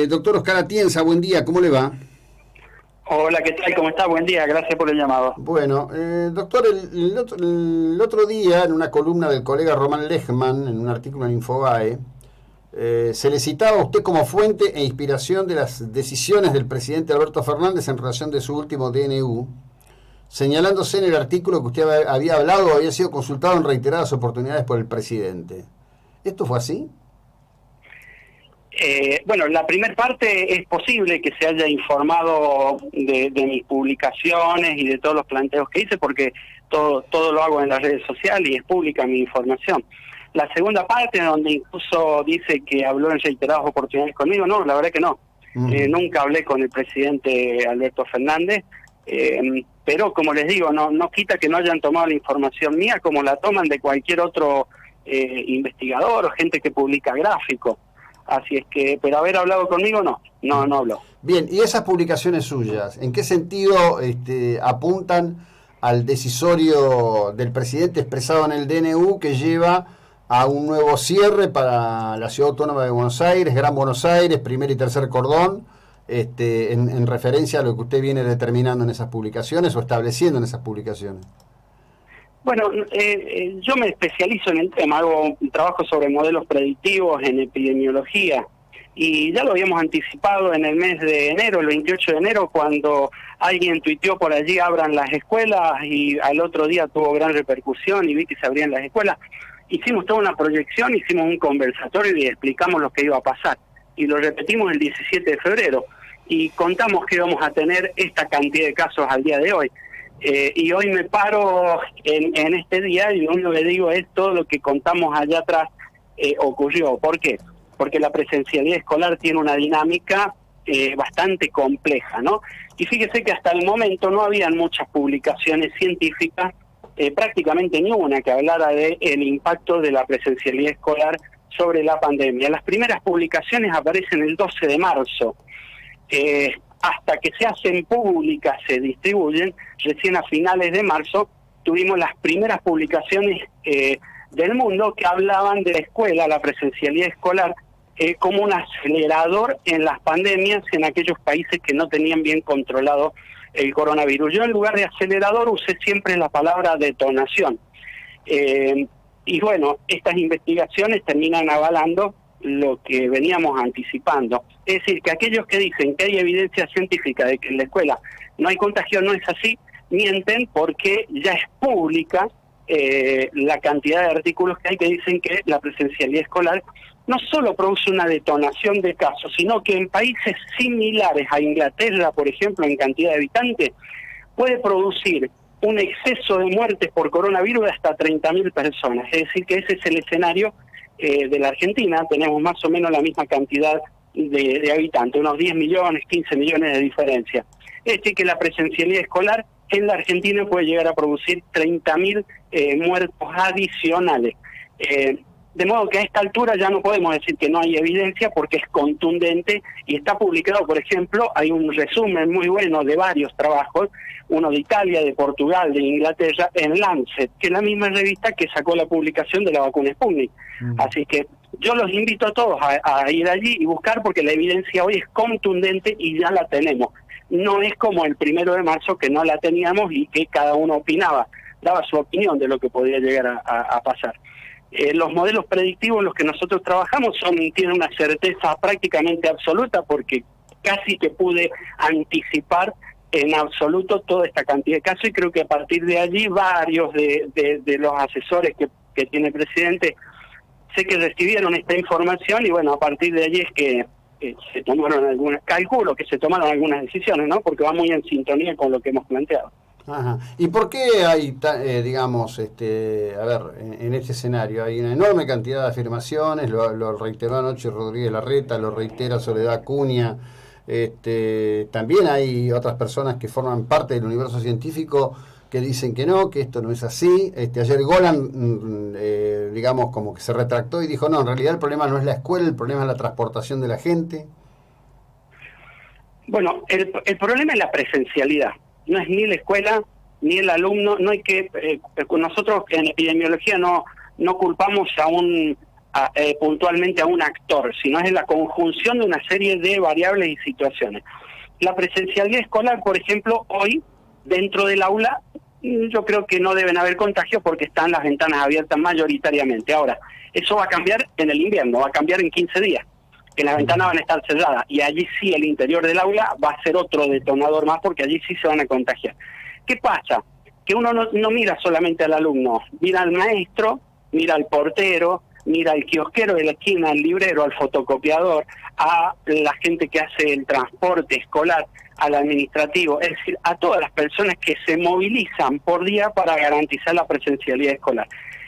Doctor Oscar Atienza, buen día, ¿cómo le va? Hola, ¿qué tal? ¿Cómo está? Buen día, gracias por el llamado. Bueno, doctor, el otro día en una columna del colega Román Lechman, en un artículo en Infobae, se le citaba a usted como fuente e inspiración de las decisiones del presidente Alberto Fernández en relación de su último DNU, señalándose en el artículo que usted había hablado o había sido consultado en reiteradas oportunidades por el presidente. ¿Esto fue así? Bueno, la primera parte es posible que se haya informado de mis publicaciones y de todos los planteos que hice, porque todo lo hago en las redes sociales y es pública mi información. La segunda parte, donde incluso dice que habló en reiteradas oportunidades conmigo, no, la verdad que no. Nunca hablé con el presidente Alberto Fernández, pero como les digo, no quita que no hayan tomado la información mía como la toman de cualquier otro investigador o gente que publica gráficos. Así es que, pero haber hablado conmigo, no habló. Bien, y esas publicaciones suyas, ¿en qué sentido apuntan al decisorio del presidente expresado en el DNU que lleva a un nuevo cierre para la Ciudad Autónoma de Buenos Aires, Gran Buenos Aires, primer y tercer cordón, en referencia a lo que usted viene determinando en esas publicaciones o estableciendo en esas publicaciones? Bueno, yo me especializo en el tema, hago un trabajo sobre modelos predictivos en epidemiología y ya lo habíamos anticipado en el mes de enero, el 28 de enero, cuando alguien tuiteó por allí abran las escuelas y al otro día tuvo gran repercusión y vi que se abrían las escuelas. Hicimos toda una proyección, hicimos un conversatorio y explicamos lo que iba a pasar y lo repetimos el 17 de febrero y contamos que íbamos a tener esta cantidad de casos al día de hoy. Y hoy me paro en este día y lo único que digo es todo lo que contamos allá atrás ocurrió. ¿Por qué? Porque la presencialidad escolar tiene una dinámica bastante compleja, ¿no? Y fíjese que hasta el momento no habían muchas publicaciones científicas, prácticamente ni una que hablara de el impacto de la presencialidad escolar sobre la pandemia. Las primeras publicaciones aparecen el 12 de marzo. Hasta que se hacen públicas, se distribuyen, recién a finales de marzo tuvimos las primeras publicaciones del mundo que hablaban de la escuela, la presencialidad escolar, como un acelerador en las pandemias en aquellos países que no tenían bien controlado el coronavirus. Yo en lugar de acelerador usé siempre la palabra detonación. Y bueno, estas investigaciones terminan avalando lo que veníamos anticipando. Es decir, que aquellos que dicen que hay evidencia científica de que en la escuela no hay contagio, no es así, mienten porque ya es pública la cantidad de artículos que hay que dicen que la presencialidad escolar no solo produce una detonación de casos, sino que en países similares a Inglaterra, por ejemplo, en cantidad de habitantes, puede producir un exceso de muertes por coronavirus de hasta 30.000 personas. Es decir, que ese es el escenario de la Argentina. Tenemos más o menos la misma cantidad de habitantes, unos 10 millones, 15 millones de diferencia. Es decir, que la presencialidad escolar en la Argentina puede llegar a producir 30.000 muertos adicionales. De modo que a esta altura ya no podemos decir que no hay evidencia porque es contundente y está publicado, por ejemplo, hay un resumen muy bueno de varios trabajos, uno de Italia, de Portugal, de Inglaterra, en Lancet, que es la misma revista que sacó la publicación de la vacuna Sputnik. Así que yo los invito a todos a ir allí y buscar porque la evidencia hoy es contundente y ya la tenemos. No es como el 1 de marzo que no la teníamos y que cada uno opinaba, daba su opinión de lo que podía llegar a pasar. Los modelos predictivos en los que nosotros trabajamos tienen una certeza prácticamente absoluta porque casi que pude anticipar en absoluto toda esta cantidad de casos y creo que a partir de allí varios de los asesores que tiene el presidente sé que recibieron esta información y bueno, a partir de allí es que se tomaron calculo que se tomaron algunas decisiones, ¿no? Porque va muy en sintonía con lo que hemos planteado. Ajá. ¿Y por qué hay, digamos, a ver, en este escenario hay una enorme cantidad de afirmaciones, lo reiteró anoche Rodríguez Larreta, lo reitera Soledad Acuña, también hay otras personas que forman parte del universo científico que dicen que no, que esto no es así. Ayer Golan, digamos, como que se retractó y dijo, no, en realidad el problema no es la escuela, el problema es la transportación de la gente. Bueno, el problema es la presencialidad. No es ni la escuela ni el alumno. No hay que nosotros en epidemiología no culpamos puntualmente a un actor, sino es la conjunción de una serie de variables y situaciones. La presencialidad escolar, por ejemplo, hoy, dentro del aula, yo creo que no deben haber contagios porque están las ventanas abiertas mayoritariamente. Ahora, eso va a cambiar en el invierno, va a cambiar en 15 días, que las ventanas van a estar cerradas, y allí sí el interior del aula va a ser otro detonador más, porque allí sí se van a contagiar. ¿Qué pasa? Que uno no mira solamente al alumno, mira al maestro, mira al portero, mira al kiosquero de la esquina, al librero, al fotocopiador, a la gente que hace el transporte escolar, al administrativo, es decir, a todas las personas que se movilizan por día para garantizar la presencialidad escolar.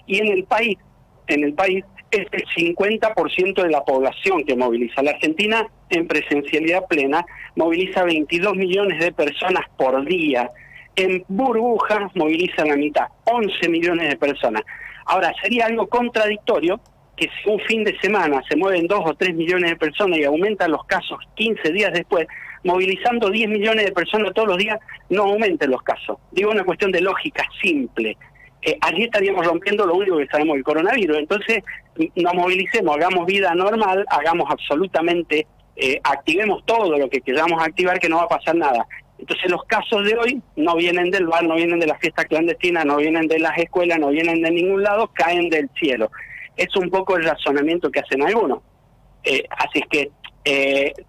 Y en el país es el 50% de la población que moviliza. La Argentina, en presencialidad plena, moviliza 22 millones de personas por día. En burbujas moviliza la mitad, 11 millones de personas. Ahora, sería algo contradictorio que si un fin de semana se mueven 2 o 3 millones de personas y aumentan los casos 15 días después, movilizando 10 millones de personas todos los días, no aumenten los casos. Digo, una cuestión de lógica simple. Allí estaríamos rompiendo lo único que sabemos del coronavirus. Entonces, nos movilicemos, hagamos vida normal, hagamos absolutamente, activemos todo lo que queramos activar, que no va a pasar nada. Entonces, los casos de hoy no vienen del bar, no vienen de la fiesta clandestina, no vienen de las escuelas, no vienen de ningún lado, caen del cielo. Es un poco el razonamiento que hacen algunos. Así es que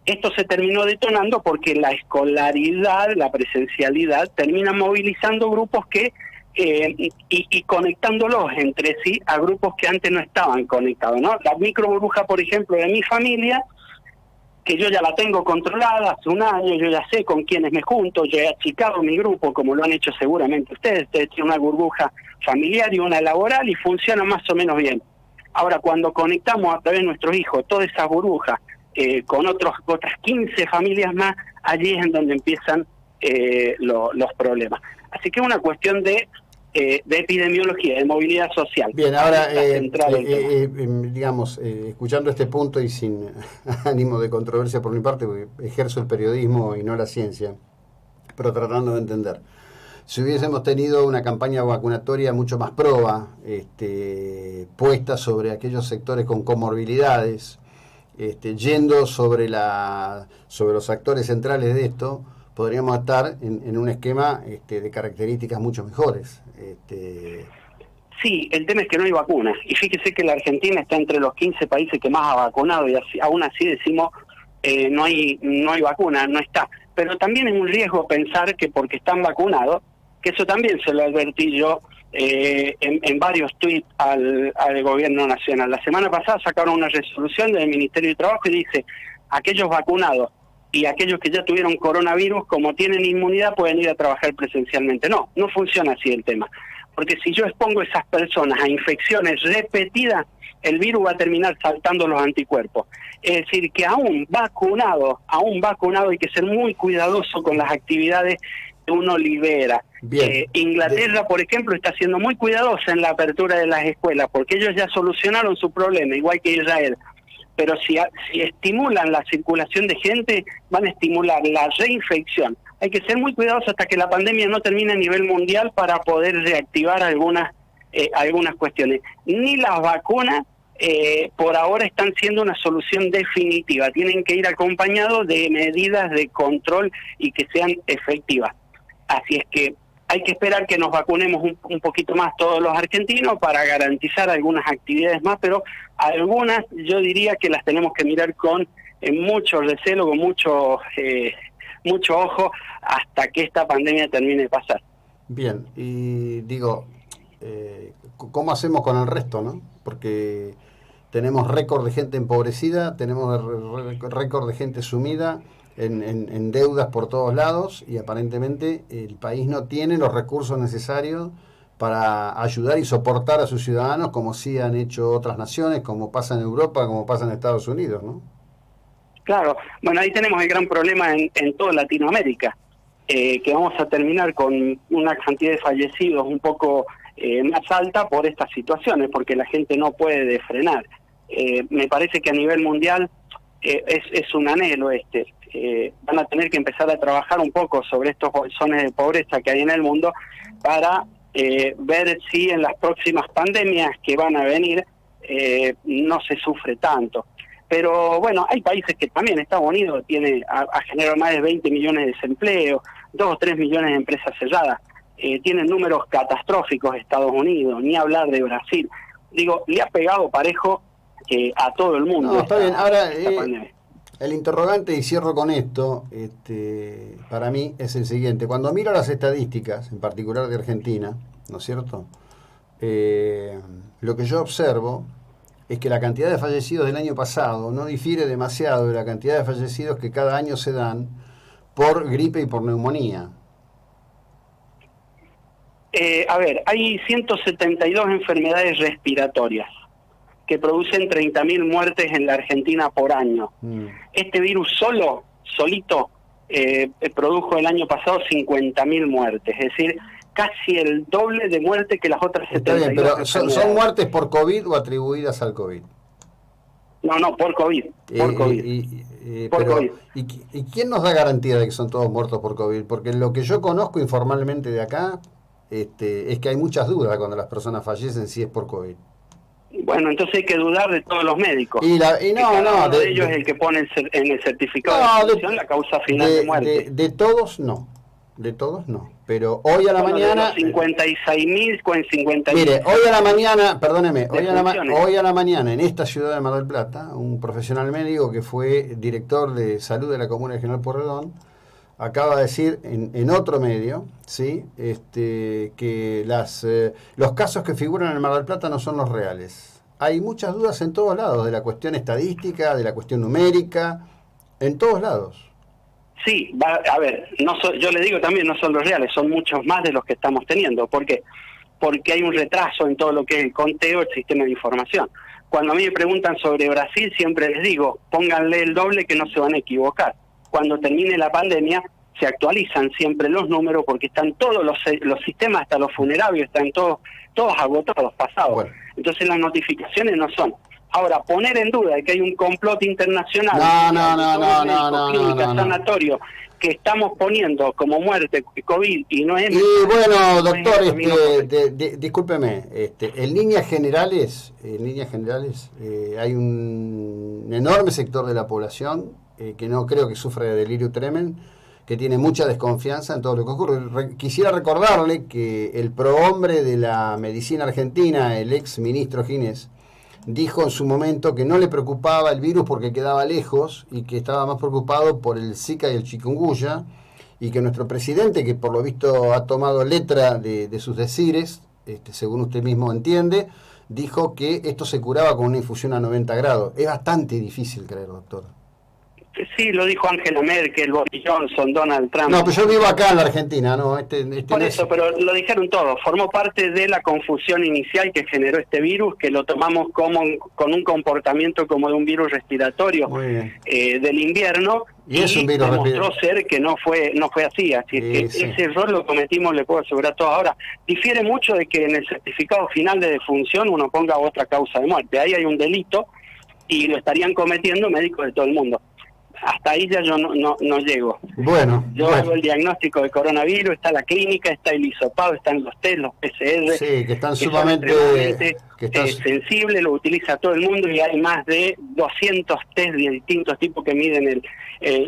esto se terminó detonando porque la escolaridad, la presencialidad, termina movilizando grupos que y conectándolos entre sí a grupos que antes no estaban conectados, ¿no? La micro burbuja, por ejemplo, de mi familia, que yo ya la tengo controlada hace un año, yo ya sé con quiénes me junto, yo he achicado mi grupo, como lo han hecho seguramente ustedes tienen una burbuja familiar y una laboral y funciona más o menos bien. Ahora, cuando conectamos a través de nuestros hijos todas esas burbujas con otras 15 familias más, allí es en donde empiezan los problemas. Así que es una cuestión de epidemiología, de movilidad social. Bien, ahora, digamos, escuchando este punto y sin ánimo de controversia por mi parte, porque ejerzo el periodismo y no la ciencia, pero tratando de entender. Si hubiésemos tenido una campaña vacunatoria mucho más proba, puesta sobre aquellos sectores con comorbilidades, yendo sobre los actores centrales de esto, podríamos estar en un esquema de características mucho mejores. Sí, el tema es que no hay vacunas. Y fíjese que la Argentina está entre los 15 países que más ha vacunado y aún así decimos no hay vacuna, no está. Pero también es un riesgo pensar que porque están vacunados, que eso también se lo advertí yo en varios tuits al gobierno nacional. La semana pasada sacaron una resolución del Ministerio de Trabajo y dice, aquellos vacunados y aquellos que ya tuvieron coronavirus, como tienen inmunidad, pueden ir a trabajar presencialmente. No funciona así el tema. Porque si yo expongo a esas personas a infecciones repetidas, el virus va a terminar saltando los anticuerpos. Es decir, que aún vacunado hay que ser muy cuidadoso con las actividades que uno libera. Inglaterra, por ejemplo, está siendo muy cuidadosa en la apertura de las escuelas, porque ellos ya solucionaron su problema, igual que Israel. Pero si estimulan la circulación de gente, van a estimular la reinfección. Hay que ser muy cuidadosos hasta que la pandemia no termine a nivel mundial para poder reactivar algunas cuestiones. Ni las vacunas por ahora están siendo una solución definitiva. Tienen que ir acompañados de medidas de control y que sean efectivas. Así es que hay que esperar que nos vacunemos un poquito más todos los argentinos para garantizar algunas actividades más, pero algunas yo diría que las tenemos que mirar con mucho recelo, con mucho ojo, hasta que esta pandemia termine de pasar. Bien, y digo, ¿cómo hacemos con el resto, no? Porque tenemos récord de gente empobrecida, tenemos récord de gente sumida en deudas por todos lados y aparentemente el país no tiene los recursos necesarios para ayudar y soportar a sus ciudadanos como sí han hecho otras naciones, como pasa en Europa, como pasa en Estados Unidos, ¿no? Claro, bueno, ahí tenemos el gran problema en toda Latinoamérica, que vamos a terminar con una cantidad de fallecidos un poco más alta por estas situaciones, porque la gente no puede frenar. Me parece que a nivel mundial es un anhelo van a tener que empezar a trabajar un poco sobre estos bolsones de pobreza que hay en el mundo para ver si en las próximas pandemias que van a venir no se sufre tanto. Pero bueno, hay países que también, Estados Unidos ha generado más de 20 millones de desempleos, 2 o 3 millones de empresas cerradas, tienen números catastróficos Estados Unidos, ni hablar de Brasil. Digo, le ha pegado parejo a todo el mundo. No, está bien. Ahora, el interrogante, y cierro con esto, para mí es el siguiente. Cuando miro las estadísticas, en particular de Argentina, ¿no es cierto? Lo que yo observo es que la cantidad de fallecidos del año pasado no difiere demasiado de la cantidad de fallecidos que cada año se dan por gripe y por neumonía. A ver, hay 172 enfermedades respiratorias que producen 30.000 muertes en la Argentina por año. Este virus solito, produjo el año pasado 50.000 muertes, es decir, casi el doble de muertes que las otras 72. Está bien, pero ¿son muertes por COVID o atribuidas al COVID? No, por COVID. Por COVID. ¿Y quién nos da garantía de que son todos muertos por COVID? Porque lo que yo conozco informalmente de acá es que hay muchas dudas cuando las personas fallecen si es por COVID. Bueno, entonces hay que dudar de todos los médicos. Uno de ellos es el que pone en el certificado de defunción la causa final de muerte. De todos no. De todos no. Pero hoy a la mañana... 56.000 con 50.000. Mire, hoy a la mañana, perdóneme, hoy a la mañana en esta ciudad de Mar del Plata, un profesional médico que fue director de salud de la comuna de General Pueyrredón, acaba de decir en otro medio, ¿sí? Que los casos que figuran en el Mar del Plata no son los reales. Hay muchas dudas en todos lados, de la cuestión estadística, de la cuestión numérica, en todos lados. Sí, a ver, yo le digo también, no son los reales, son muchos más de los que estamos teniendo. ¿Por qué? Porque hay un retraso en todo lo que es el conteo, el sistema de información. Cuando a mí me preguntan sobre Brasil, siempre les digo, pónganle el doble que no se van a equivocar. Cuando termine la pandemia, se actualizan siempre los números porque están todos los sistemas, hasta los funerarios, están todos agotados, pasados. Bueno. Entonces las notificaciones no son. Ahora, poner en duda de que hay un complot internacional, sanatorio, que estamos poniendo como muerte COVID y no es... Y bueno, doctor, discúlpeme, en líneas generales hay un enorme sector de la población que no creo que sufra de delirio tremens, que tiene mucha desconfianza en todo lo que ocurre. Quisiera recordarle que el prohombre de la medicina argentina, el ex ministro Ginés, dijo en su momento que no le preocupaba el virus porque quedaba lejos y que estaba más preocupado por el Zika y el chikungunya, y que nuestro presidente, que por lo visto ha tomado letra de sus decires, según usted mismo entiende, dijo que esto se curaba con una infusión a 90 grados. Es bastante difícil creer, doctor. Sí, lo dijo Angela Merkel, Boris Johnson, Donald Trump. No, pero yo vivo acá en la Argentina, ¿no? Por eso, pero lo dijeron todos. Formó parte de la confusión inicial que generó este virus, que lo tomamos con un comportamiento como de un virus respiratorio del invierno. Y es un virus demostró ser que no fue así. Así que ese error lo cometimos, le puedo asegurar todo. Ahora, difiere mucho de que en el certificado final de defunción uno ponga otra causa de muerte. Ahí hay un delito y lo estarían cometiendo médicos de todo el mundo. Hasta ahí ya yo no llego. Yo hago el diagnóstico de coronavirus, está la clínica, está el hisopado, están los test, los PCR. Sí, que están sumamente sensibles, lo utiliza todo el mundo y hay más de 200 test de distintos tipos que miden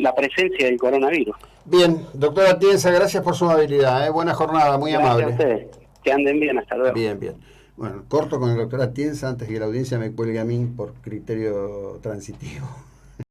la presencia del coronavirus. Bien, doctora Atienza, gracias por su amabilidad. Buena jornada, muy amable. Gracias a ustedes. Que anden bien, hasta luego. Bien. Bueno, corto con el doctor Atienza antes que la audiencia me cuelgue a mí por criterio transitivo.